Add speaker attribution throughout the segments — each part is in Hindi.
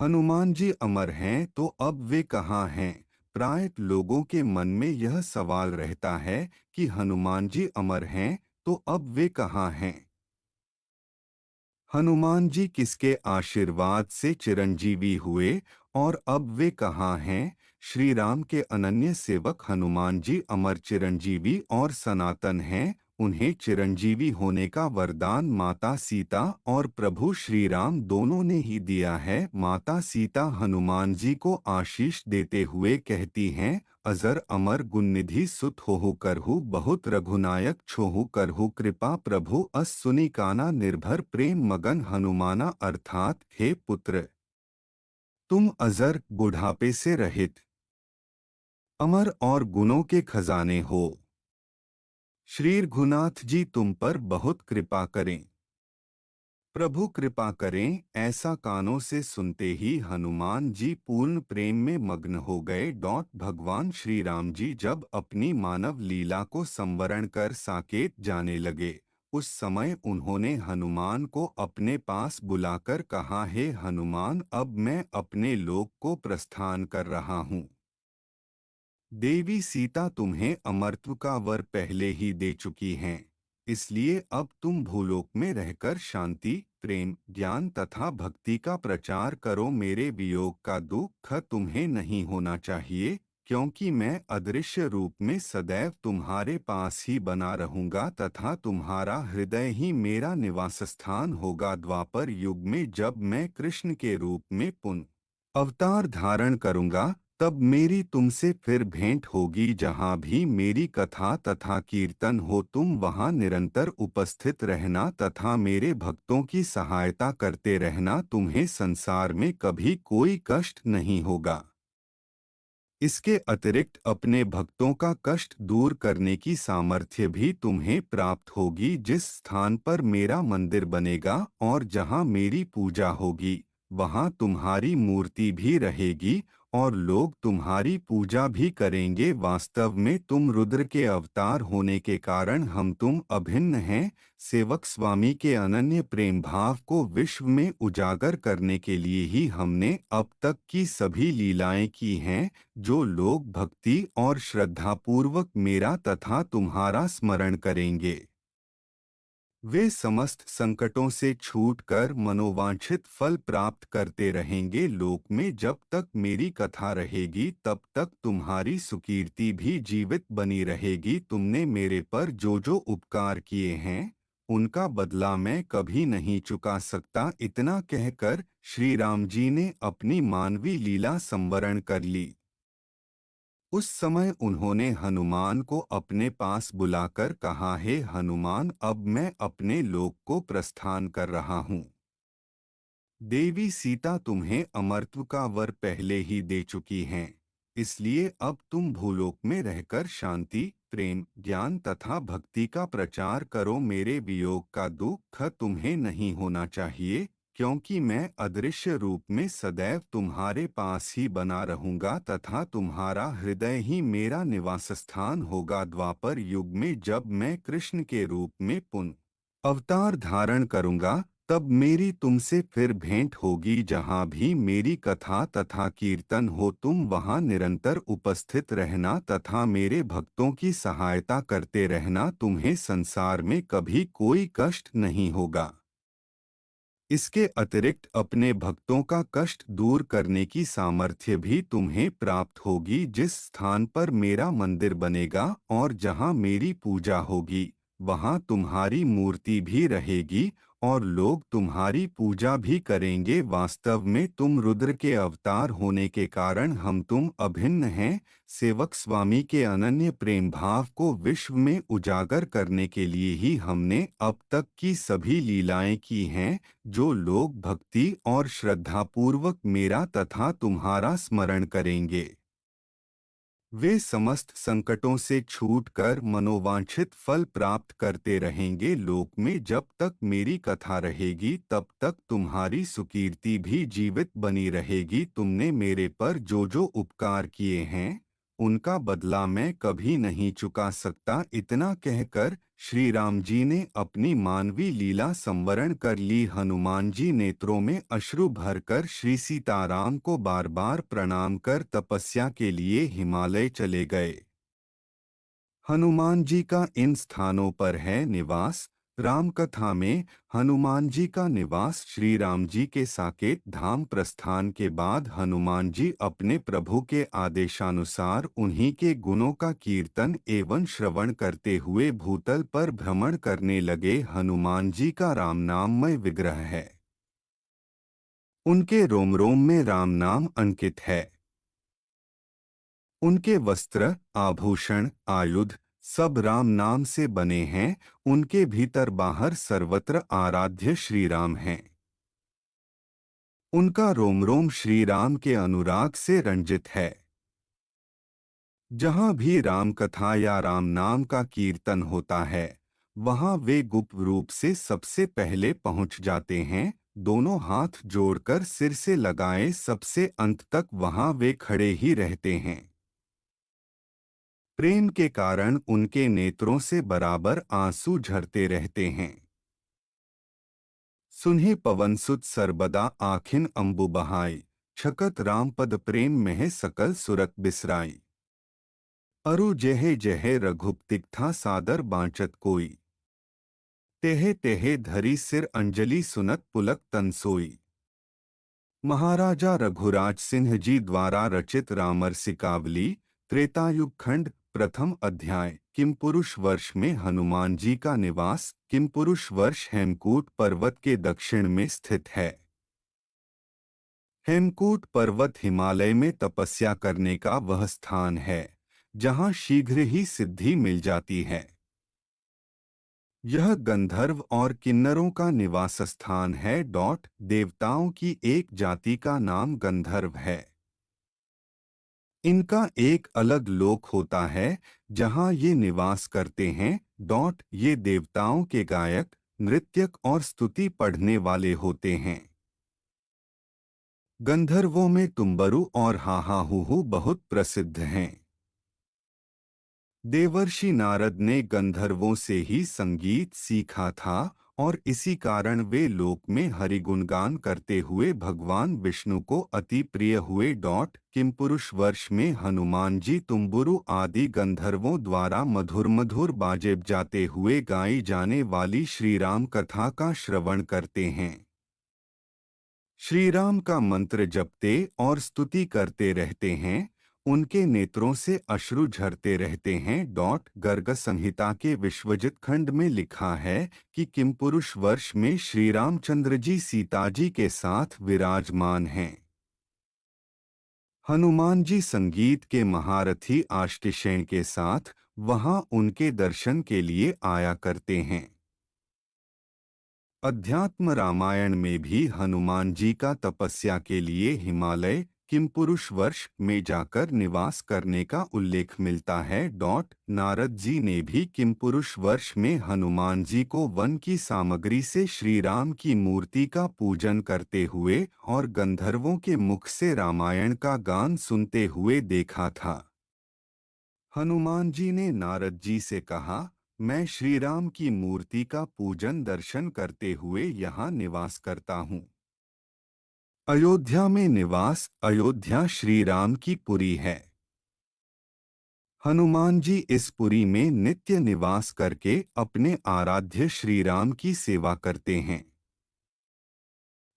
Speaker 1: हनुमान जी अमर हैं तो अब वे कहाँ हैं। प्रायः लोगों के मन में यह सवाल रहता है कि हनुमान जी अमर हैं तो अब वे कहाँ हैं। हनुमान जी किसके आशीर्वाद से चिरंजीवी हुए और अब वे कहाँ हैं। श्री राम के अनन्य सेवक हनुमान जी अमर चिरंजीवी और सनातन हैं। उन्हें चिरंजीवी होने का वरदान माता सीता और प्रभु श्री राम दोनों ने ही दिया है। माता सीता हनुमान जी को आशीष देते हुए कहती हैं, अजर अमर गुणनिधि सुत होहु करहु बहुत रघुनायक छोहु करहु कृपा प्रभु अस सुनी काना निर्भर प्रेम मगन हनुमाना अर्थात हे पुत्र, तुम अजर बुढ़ापे से रहित अमर और गुणों के खजाने हो। श्री रघुनाथ जी तुम पर बहुत कृपा करें। प्रभु कृपा करें। ऐसा कानों से सुनते ही हनुमान जी पूर्ण प्रेम में मग्न हो गए। भगवान श्री राम जी जब अपनी मानव लीला को संवरण कर साकेत जाने लगे, उस समय उन्होंने हनुमान को अपने पास बुलाकर कहा, हे हनुमान, अब मैं अपने लोक को प्रस्थान कर रहा हूँ। देवी सीता तुम्हें अमरत्व का वर पहले ही दे चुकी हैं, इसलिए अब तुम भूलोक में रहकर शांति, प्रेम, ज्ञान तथा भक्ति का प्रचार करो। मेरे वियोग का दुख तुम्हें नहीं होना चाहिए, क्योंकि मैं अदृश्य रूप में सदैव तुम्हारे पास ही बना रहूंगा तथा तुम्हारा हृदय ही मेरा निवास स्थान होगा। द्वापर युग में जब मैं कृष्ण के रूप में पुनः अवतार धारण करूंगा, तब मेरी तुमसे फिर भेंट होगी। जहाँ भी मेरी कथा तथा कीर्तन हो तुम वहाँ निरंतर उपस्थित रहना तथा मेरे भक्तों की सहायता करते रहना। तुम्हें संसार में कभी कोई कष्ट नहीं होगा। इसके अतिरिक्त अपने भक्तों का कष्ट दूर करने की सामर्थ्य भी तुम्हें प्राप्त होगी। जिस स्थान पर मेरा मंदिर बनेगा और जहाँ मेरी पूजा होगी, वहाँ तुम्हारी मूर्ति भी रहेगी और लोग तुम्हारी पूजा भी करेंगे। वास्तव में तुम रुद्र के अवतार होने के कारण हम तुम अभिन्न हैं। सेवक स्वामी के अनन्य प्रेम भाव को विश्व में उजागर करने के लिए ही हमने अब तक की सभी लीलाएं की हैं। जो लोग भक्ति और श्रद्धापूर्वक मेरा तथा तुम्हारा स्मरण करेंगे, वे समस्त संकटों से छूटकर मनोवांछित फल प्राप्त करते रहेंगे। लोक में जब तक मेरी कथा रहेगी तब तक तुम्हारी सुकीर्ति भी जीवित बनी रहेगी। तुमने मेरे पर जो जो उपकार किए हैं, उनका बदला मैं कभी नहीं चुका सकता। इतना कहकर श्री राम जी ने अपनी मानवी लीला संवरण कर ली। उस समय उन्होंने हनुमान को अपने पास बुलाकर कहा, हे हनुमान, अब मैं अपने लोक को प्रस्थान कर रहा हूँ। देवी सीता तुम्हें अमरत्व का वर पहले ही दे चुकी हैं, इसलिए अब तुम भूलोक में रहकर शांति, प्रेम, ज्ञान तथा भक्ति का प्रचार करो। मेरे वियोग का दुख तुम्हें नहीं होना चाहिए, क्योंकि मैं अदृश्य रूप में सदैव तुम्हारे पास ही बना रहूंगा तथा तुम्हारा हृदय ही मेरा निवास स्थान होगा। द्वापर युग में जब मैं कृष्ण के रूप में पुनः अवतार धारण करूंगा, तब मेरी तुमसे फिर भेंट होगी। जहाँ भी मेरी कथा तथा कीर्तन हो तुम वहाँ निरंतर उपस्थित रहना तथा मेरे भक्तों की सहायता करते रहना। तुम्हें संसार में कभी कोई कष्ट नहीं होगा। इसके अतिरिक्त अपने भक्तों का कष्ट दूर करने की सामर्थ्य भी तुम्हें प्राप्त होगी। जिस स्थान पर मेरा मंदिर बनेगा और जहाँ मेरी पूजा होगी, वहाँ तुम्हारी मूर्ति भी रहेगी और लोग तुम्हारी पूजा भी करेंगे। वास्तव में तुम रुद्र के अवतार होने के कारण हम तुम अभिन्न हैं। सेवक स्वामी के अनन्य प्रेम भाव को विश्व में उजागर करने के लिए ही हमने अब तक की सभी लीलाएं की हैं। जो लोग भक्ति और श्रद्धापूर्वक मेरा तथा तुम्हारा स्मरण करेंगे, वे समस्त संकटों से छूटकर मनोवांछित फल प्राप्त करते रहेंगे। लोक में जब तक मेरी कथा रहेगी तब तक तुम्हारी सुकीर्ति भी जीवित बनी रहेगी। तुमने मेरे पर जो जो उपकार किए हैं, उनका बदला मैं कभी नहीं चुका सकता। इतना कहकर श्री राम जी ने अपनी मानवी लीला संवरण कर ली। हनुमान जी नेत्रों में अश्रु भरकर श्री सीताराम को बार बार प्रणाम कर तपस्या के लिए हिमालय चले गए। हनुमान जी का इन स्थानों पर है निवास। राम कथा में हनुमान जी का निवास। श्री राम जी के साकेत धाम प्रस्थान के बाद हनुमान जी अपने प्रभु के आदेशानुसार उन्हीं के गुणों का कीर्तन एवं श्रवण करते हुए भूतल पर भ्रमण करने लगे। हनुमान जी का राम नाममय विग्रह है। उनके रोम रोम में राम नाम अंकित है। उनके वस्त्र, आभूषण, आयुध सब राम नाम से बने हैं। उनके भीतर बाहर सर्वत्र आराध्य श्री राम हैं। उनका रोम रोम श्री राम के अनुराग से रंजित है। जहाँ भी राम कथा या राम नाम का कीर्तन होता है, वहाँ वे गुप्त रूप से सबसे पहले पहुँच जाते हैं। दोनों हाथ जोड़कर सिर से लगाए सबसे अंत तक वहाँ वे खड़े ही रहते हैं। प्रेम के कारण उनके नेत्रों से बराबर आंसू झरते रहते हैं। सुन्हे पवन सुत सर्वदा आखिन अंबु बहाई, छकत राम पद प्रेम में सकल सुरत बिसराई। अरु जहे जहे रघुपतिक था सादर बांचत कोई, तेहे तेहे धरी सिर अंजलि सुनत पुलक तन सोई। महाराजा रघुराज सिंह जी द्वारा रचित रामरसिकावली, त्रेतायुग खंड, प्रथम अध्याय। किम पुरुष वर्ष में हनुमान जी का निवास। किम पुरुष वर्ष हेमकूट पर्वत के दक्षिण में स्थित है। हेमकूट पर्वत हिमालय में तपस्या करने का वह स्थान है जहाँ शीघ्र ही सिद्धि मिल जाती है। यह गंधर्व और किन्नरों का निवास स्थान है। देवताओं की एक जाति का नाम गंधर्व है। इनका एक अलग लोक होता है जहाँ ये निवास करते हैं। ये देवताओं के गायक, नृत्यक और स्तुति पढ़ने वाले होते हैं। गंधर्वों में तुम्बरु और हाहाहुहु बहुत प्रसिद्ध हैं। देवर्षि नारद ने गंधर्वों से ही संगीत सीखा था और इसी कारण वे लोक में हरिगुणगान करते हुए भगवान विष्णु को अति प्रिय हुए। किम पुरुष वर्ष में हनुमान जी तुम्बुरु आदि गंधर्वों द्वारा मधुर मधुर बाजे बजाते हुए गाई जाने वाली श्री राम कथा का श्रवण करते हैं। श्री राम का मंत्र जपते और स्तुति करते रहते हैं। उनके नेत्रों से अश्रु झरते रहते हैं। गर्ग संहिता के विश्वजित खंड में लिखा है कि किम पुरुष वर्ष में श्री रामचंद्र जी सीता जी के साथ विराजमान हैं। हनुमान जी संगीत के महारथी आष्टिशेण के साथ वहां उनके दर्शन के लिए आया करते हैं। अध्यात्म रामायण में भी हनुमान जी का तपस्या के लिए हिमालय किम पुरुष वर्ष में जाकर निवास करने का उल्लेख मिलता है। नारद जी ने भी किम पुरुष वर्ष में हनुमान जी को वन की सामग्री से श्री राम की मूर्ति का पूजन करते हुए और गंधर्वों के मुख से रामायण का गान सुनते हुए देखा था। हनुमान जी ने नारद जी से कहा, मैं श्री राम की मूर्ति का पूजन दर्शन करते हुए यहाँ निवास करता हूँ। अयोध्या में निवास। अयोध्या श्री राम की पुरी है। हनुमान जी इस पुरी में नित्य निवास करके अपने आराध्य श्री राम की सेवा करते हैं।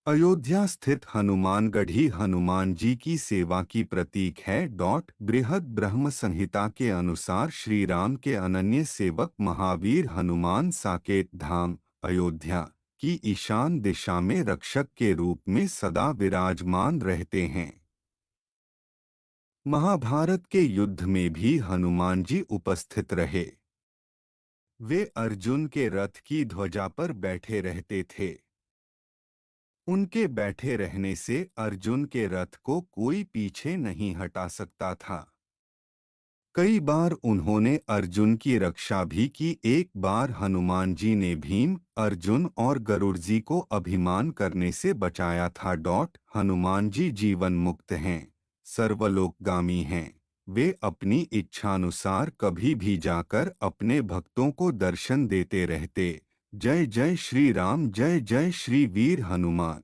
Speaker 1: अयोध्या स्थित हनुमानगढ़ी हनुमान जी की सेवा की प्रतीक है। बृहद ब्रह्म संहिता के अनुसार श्री राम के अनन्य सेवक महावीर हनुमान साकेत धाम अयोध्या की ईशान दिशा में रक्षक के रूप में सदा विराजमान रहते हैं। महाभारत के युद्ध में भी हनुमान जी उपस्थित रहे। वे अर्जुन के रथ की ध्वजा पर बैठे रहते थे। उनके बैठे रहने से अर्जुन के रथ को कोई पीछे नहीं हटा सकता था। कई बार उन्होंने अर्जुन की रक्षा भी की। एक बार हनुमान जी ने भीम, अर्जुन और गरुड़ जी को अभिमान करने से बचाया था। हनुमान जी जीवन मुक्त हैं, सर्वलोकगामी हैं। वे अपनी इच्छानुसार कभी भी जाकर अपने भक्तों को दर्शन देते रहते। जय जय श्री राम, जय जय श्री वीर हनुमान।